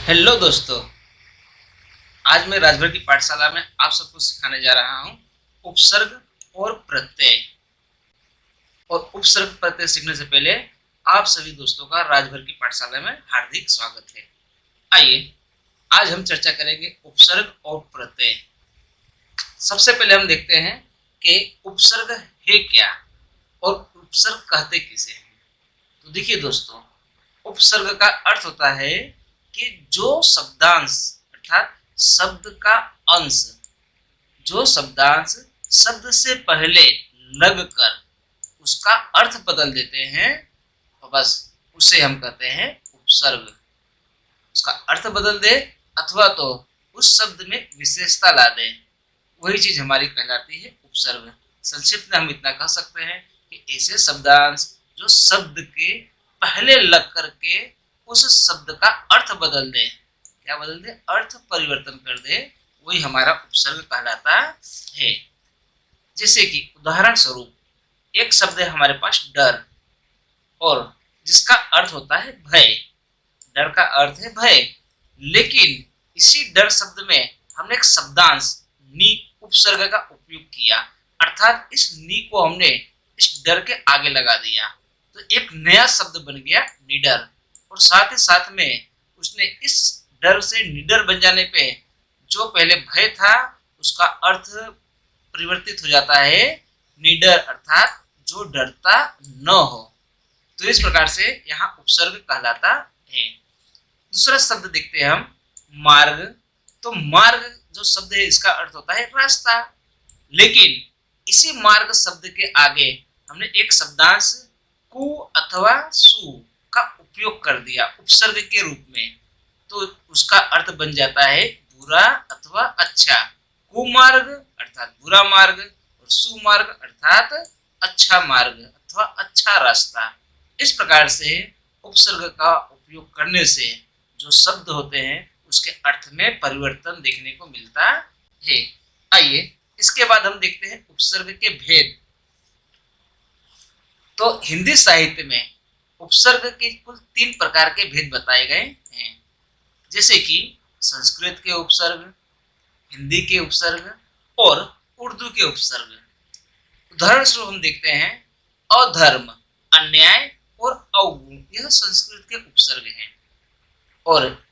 Hello दोस्तों। आज मैं राजभर की पाठशाला में आप सबको सिखाने जा रहा हूँ उपसर्ग और प्रत्यय। और उपसर्ग प्रत्यय सीखने से पहले आप सभी दोस्तों का राजभर की पाठशाला में हार्दिक स्वागत है। आइए आज हम चर्चा करेंगे उपसर्ग और प्रत्यय। सबसे पहले हम देखते हैं कि उपसर्ग है क्या और उपसर्ग कहते किसे हैं। तो देखिए दोस्तों, उपसर्ग का अर्थ होता है कि जो शब्दांश अर्थात शब्द का अंश, जो शब्दांश शब्द से पहले लगकर उसका अर्थ बदल देते हैं, तो बस उसे हम कहते हैं उपसर्ग। उसका अर्थ बदल दे अथवा तो उस शब्द में विशेषता ला दे, वही चीज हमारी कहलाती है उपसर्ग। संक्षिप्त में हम इतना कह सकते हैं कि ऐसे शब्दांश जो शब्द के पहले लग करके उस शब्द का अर्थ बदल दे, क्या बदल दे, अर्थ परिवर्तन कर दे, वही हमारा उपसर्ग कहलाता है। जैसे कि उदाहरण स्वरूप एक शब्द है हमारे पास डर, और जिसका अर्थ होता है भय। डर का अर्थ है भय, लेकिन इसी डर शब्द में हमने एक शब्दांश नी उपसर्ग का उपयोग किया, अर्थात इस नी को हमने इस डर के आगे लगा दिया, तो एक नया शब्द बन गया निडर। और साथ ही साथ में उसने इस डर से निडर बन जाने पे जो पहले भय था उसका अर्थ परिवर्तित हो जाता है निडर, अर्थात जो डरता न हो। तो इस प्रकार से यहाँ उपसर्ग कहलाता है। दूसरा शब्द देखते हैं हम, मार्ग। तो मार्ग जो शब्द है इसका अर्थ होता है रास्ता, लेकिन इसी मार्ग शब्द के आगे हमने एक शब्दांश कु अथवा सु का उपयोग कर दिया उपसर्ग के रूप में, तो उसका अर्थ बन जाता है बुरा अथवा अच्छा। कुमार्ग अर्थात बुरा मार्ग और सुमार्ग अर्थात अच्छा मार्ग अथवा अच्छा रास्ता। इस प्रकार से उपसर्ग का उपयोग करने से जो शब्द होते हैं उसके अर्थ में परिवर्तन देखने को मिलता है। आइए इसके बाद हम देखते हैं उपसर्ग के भेद। तो हिंदी साहित्य में उपसर्ग के कुल 3 प्रकार के भेद बताए गए हैं, जैसे कि संस्कृत के उपसर्ग, हिंदी के उपसर्ग और उर्दू के उपसर्ग। उदाहरण स्वरूप हम देखते हैं अधर्म, अन्याय और अवगुण, यह संस्कृत के उपसर्ग हैं। और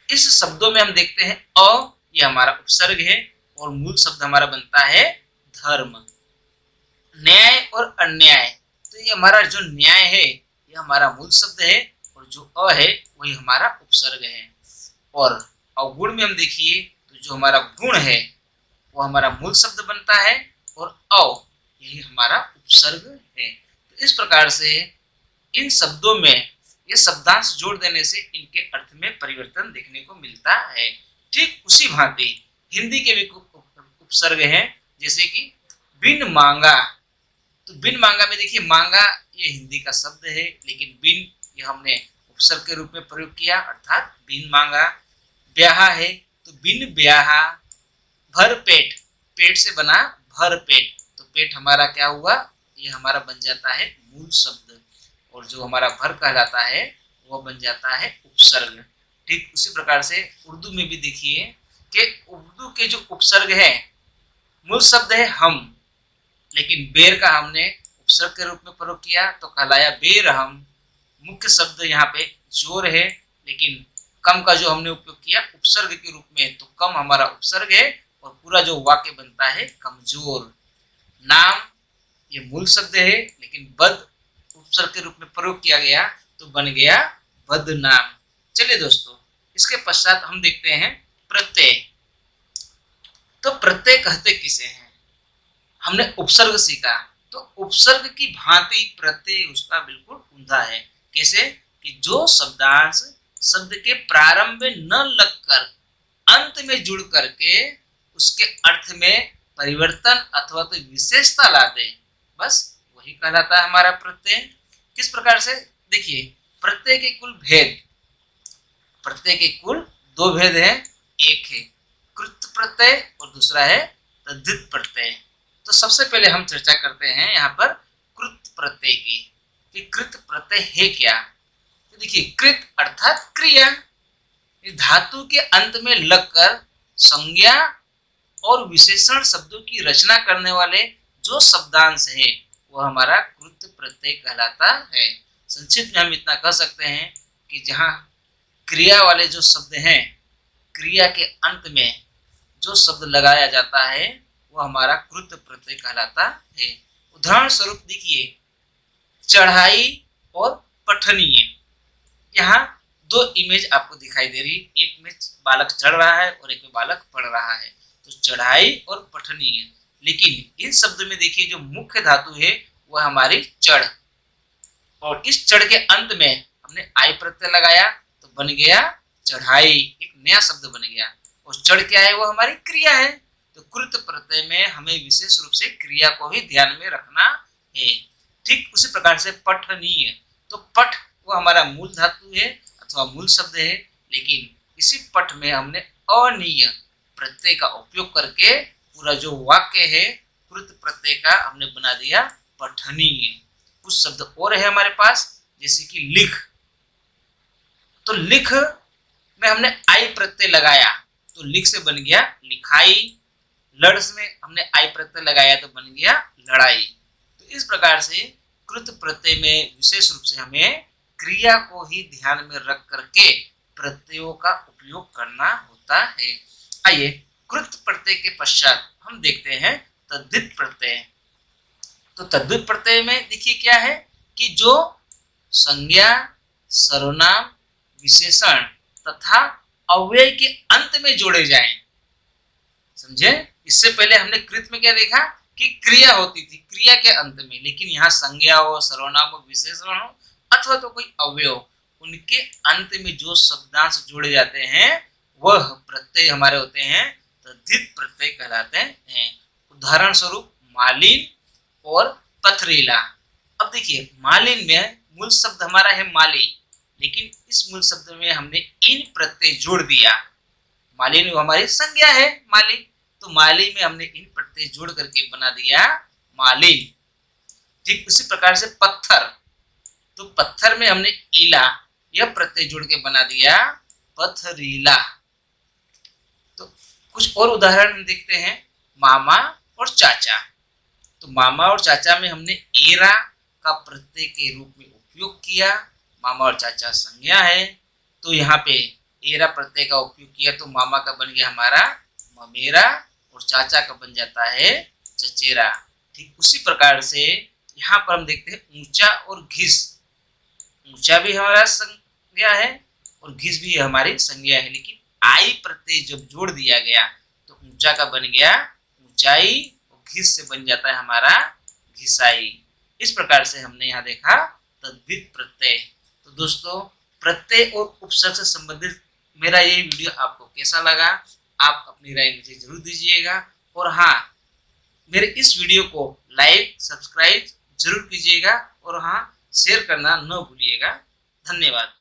इस शब्दों में हम देखते हैं अ, यह हमारा उपसर्ग है और मूल शब्द हमारा बनता है धर्म। न्याय और अन्याय, तो ये हमारा जो न्याय है यह हमारा मूल शब्द है और जो अ है वही हमारा उपसर्ग है। और अवगुण में हम देखिए तो जो हमारा गुण है वो हमारा मूल शब्द बनता है और अव यही हमारा उपसर्ग है। तो इस प्रकार से इन शब्दों में ये शब्दांश जोड़ देने से इनके अर्थ में परिवर्तन देखने को मिलता है। ठीक उसी भांति हिंदी के भी उपसर्ग हैं, जैसे कि बिन मांगा। तो बिन मांगा में देखिए मांगा ये हिंदी का शब्द है, लेकिन बिन ये हमने उपसर्ग के रूप में प्रयोग किया, अर्थात बिन मांगा। ब्याहा है तो बिन ब्याहा। भर पेट, पेट से बना भर पेट, तो पेट हमारा क्या हुआ, ये हमारा बन जाता है मूल शब्द, और जो हमारा भर कहलाता है वो बन जाता है उपसर्ग। ठीक उसी प्रकार से उर्दू में भी देखिए कि उर्दू के जो उपसर्ग है मूल शब्द है हम, लेकिन बेर का हमने उपसर्ग के रूप में प्रयोग किया तो कहलाया बेरहम। मुख्य शब्द यहाँ पे जोर है, लेकिन कम का जो हमने उपयोग किया उपसर्ग के रूप में, तो कम हमारा उपसर्ग है और पूरा जो वाक्य बनता है कमजोर। नाम ये मूल शब्द है, लेकिन बद उपसर्ग के रूप में प्रयोग किया गया तो बन गया बदनाम। चलिए दोस्तों, इसके पश्चात हम देखते हैं प्रत्यय। तो प्रत्यय कहते किसे हैं। हमने उपसर्ग सीखा, तो उपसर्ग की भांति प्रत्यय उसका बिल्कुल ऊंधा है। कैसे कि जो शब्दांश शब्द के प्रारंभ में न लगकर अंत में जुड़ करके उसके अर्थ में परिवर्तन अथवा तो विशेषता ला दे, बस वही कहलाता है हमारा प्रत्यय। किस प्रकार से, देखिए प्रत्यय के कुल भेद, प्रत्यय के कुल 2 भेद हैं। एक है कृत प्रत्यय और दूसरा है तद्धित प्रत्यय। तो सबसे पहले हम चर्चा करते हैं यहाँ पर कृत प्रत्यय की, कि कृत प्रत्यय है क्या। तो देखिए कृत अर्थात क्रिया, इस धातु के अंत में लगकर संज्ञा और विशेषण शब्दों की रचना करने वाले जो शब्दांश है वो हमारा कृत प्रत्यय कहलाता है। संक्षिप्त में हम इतना कह सकते हैं कि जहाँ क्रिया वाले जो शब्द हैं, क्रिया के अंत में जो शब्द लगाया जाता है वो हमारा कृत प्रत्यय कहलाता है। उदाहरण स्वरूप देखिए, चढ़ाई और पठनीय। यहाँ दो इमेज आपको दिखाई दे रही, एक में बालक चढ़ रहा है और एक में बालक पढ़ रहा है, तो चढ़ाई और पठनीय। लेकिन इन शब्द में देखिए जो मुख्य धातु है वह हमारी चढ़, और इस चढ़ के अंत में हमने आई प्रत्यय लगाया तो बन गया चढ़ाई, एक नया शब्द बन गया। और चढ़ क्या है, वो हमारी क्रिया है। तो कृत प्रत्यय में हमें विशेष रूप से क्रिया को ही ध्यान में रखना है। ठीक उसी प्रकार से पठनीय, तो पठ वो हमारा मूल धातु है अथवा मूल शब्द है, लेकिन इसी पठ में हमने अनीय प्रत्यय का उपयोग करके पूरा जो वाक्य है कृत प्रत्यय का हमने बना दिया पठनीय। कुछ शब्द और है हमारे पास, जैसे कि लिख, तो लिख में हमने आई प्रत्यय लगाया तो लिख से बन गया लिखाई। लड़ में हमने आई प्रत्यय लगाया तो बन गया लड़ाई। तो इस प्रकार से कृत प्रत्यय में विशेष रूप से हमें क्रिया को ही ध्यान में रख करके प्रत्ययों का उपयोग करना होता है। आइए कृत प्रत्यय के पश्चात हम देखते हैं तद्धित प्रत्यय। तो तद्धित प्रत्यय में देखिए क्या है कि जो संज्ञा, सर्वनाम, विशेषण तथा अव्यय के अंत में जोड़े जाएं। समझे? इससे पहले हमने कृत में क्या देखा कि क्रिया होती थी क्रिया के अंत में, लेकिन यहाँ संज्ञा हो, सर्वनाम हो, विशेषण हो अथवा तो कोई अव्यय हो, उनके अंत में जो शब्दांश जोड़े जाते हैं वह प्रत्यय हमारे होते हैं तद्धित प्रत्यय कहलाते हैं। उदाहरण स्वरूप मालिन और पथरीला। अब देखिए मालिन में मूल शब्द हमारा है माली, लेकिन इस मूल शब्द में हमने इन प्रत्यय जोड़ दिया। मालिन हमारी संज्ञा है माली, तो माली में हमने इन प्रत्यय जोड़ करके बना दिया मालिन। ठीक उसी प्रकार से पत्थर, तो पत्थर में हमने ईला यह प्रत्यय जोड़ के बना दिया पथरीला। तो कुछ और उदाहरण देखते हैं, मामा और चाचा। तो मामा और चाचा में हमने एरा का प्रत्यय के रूप में उपयोग किया। मामा और चाचा संज्ञा है, तो यहाँ पे एरा प्रत्यय का उपयोग किया तो मामा का बन गया हमारा ममेरा और चाचा का बन जाता है चचेरा। ठीक उसी प्रकार से यहाँ पर हम देखते हैं ऊंचा और घिस। ऊंचा भी हमारा संज्ञा है और घिस भी हमारी संज्ञा है, लेकिन आई प्रत्यय जब जोड़ दिया गया तो ऊंचा का बन गया ऊंचाई और घिस से बन जाता है हमारा घिसाई। इस प्रकार से हमने यहाँ देखा तद्धित प्रत्यय। तो दोस्तों प्रत्यय और उपसर्ग से संबंधित मेरा ये वीडियो आपको कैसा लगा, आप अपनी राय मुझे जरूर दीजिएगा। और हाँ, मेरे इस वीडियो को लाइक सब्सक्राइब जरूर कीजिएगा और हाँ शेयर करना न भूलिएगा। धन्यवाद।